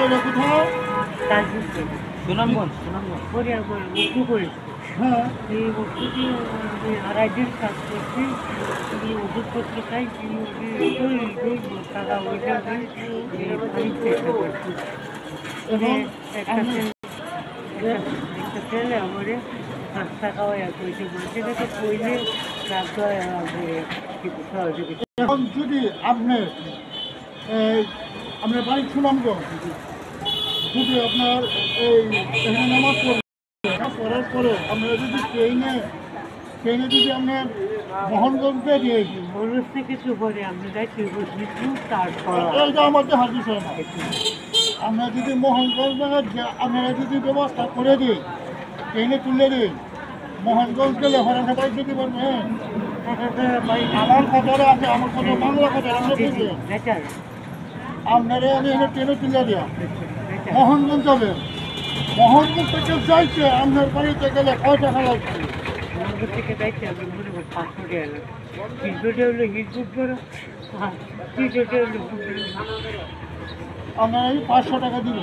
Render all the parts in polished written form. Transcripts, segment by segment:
এটা কোথায়? সুনামগঞ্জ হ্যাঁ, এই ওষুধই আড়াইদিন কাজ করছি, এই ওষুধপত্র খাই, টাকা ওইটা চেষ্টা করছি। এবং একটা ছেলে আমার 5 টাকা কইছে, মানুষের কইলে সহযোগিতা। এখন যদি আপনার বাড়ি সুনামগঞ্জ, যদি আপনার এখানে নামাজ পড়ার পরে আপনারা যদি ট্রেনে যদি আপনার মোহনগঞ্জে দিয়েছি, মনুষ থেকে কিছু পরে আপনি যাইছি তারপর এইটা আমাদের হাদিস হয় না। আমরা যদি মোহনগঞ্জ আপনারা যদি ব্যবস্থা করে দিই, ট্রেনে তুলে দিই, মোহনগঞ্জ গেলে হরানা বাইক দিতে পারবেন। আমার কথাটা আছে, আমার কথা বাংলা কথা আমরা বুঝি। আপনারা আমি এখানে ট্রেনে তুলে দেওয়া মোহনগঞ্জ যাবে, মোহনগঞ্জ থেকে যাইছে আপনার বাড়িতে গেলে কয় টাকা লাগবে? মোহনগঞ্জ থেকে যাইছে আপনি মনে করেন 500 টাকা লাগবে। হিজবুটে হলো হিজবুট করো, হিজবুটে হলো আপনারা 500 টাকা দিব,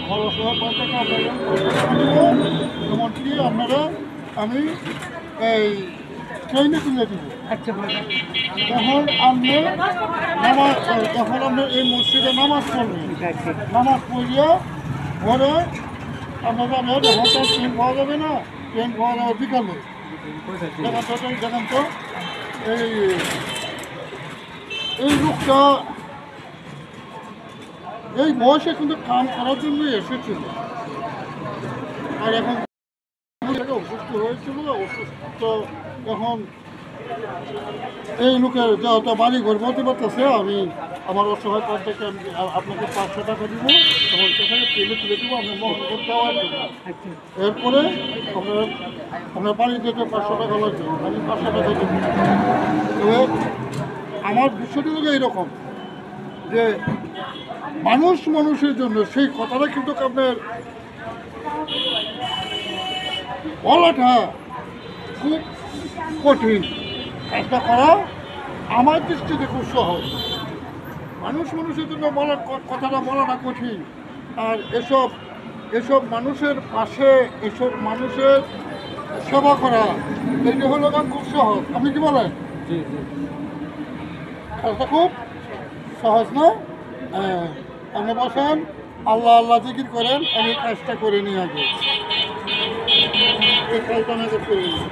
খরচ হওয়ার 5 টাকা আপনারা দিব। এমনকি আপনারা আমি এই ট্রেনে তুলে দিব। আচ্ছা যখন আপনি এই মসজিদে নামাজ পড়বেন, নামাজ পড়িয়া ঘরে আপনার হয়তো ট্রেন পাওয়া যাবে না, ট্রেন পাওয়া যাবে বিকালে। দেখেন তো এই লোকটা এই বয়সে কিন্তু কাম করার জন্যই এসেছিল, আর এখন অসুস্থ হয়েছিল। অসুস্থ এখন এই লোকের যা বাড়ি ঘর বলতে পারতেছে, আমি আমার অসহায় কাছ থেকে আপনাকে 500 টাকা দিব, তখন সেখানে ট্রেনে তুলে দেবো আপনার মোহনগঞ্জ যাওয়ার জন্য। এরপরে আপনার বাড়ি যেতে 500 টাকা লাগবে, আমি 500 টাকা দেবো। তবে আমার বিষয়টি হলো এইরকম যে মানুষের জন্য সেই কথাটা কিন্তু আপনার বলাটা খুব কঠিন। কাজটা করা আমার দৃষ্টিতে খুব সহজ। মানুষের জন্য কথাটা বলাটা কঠিন, আর এসব মানুষের পাশে এসব মানুষের সেবা করা এইটা হলো খুব সহজ। আপনি কি বলেন? কাজটা খুব সহজ না? হ্যাঁ, আপনি বসেন, আল্লাহ জিকির করেন, আমি কাজটা করে নিয়ে আগে এই কাজটা আমাকে করে নিই।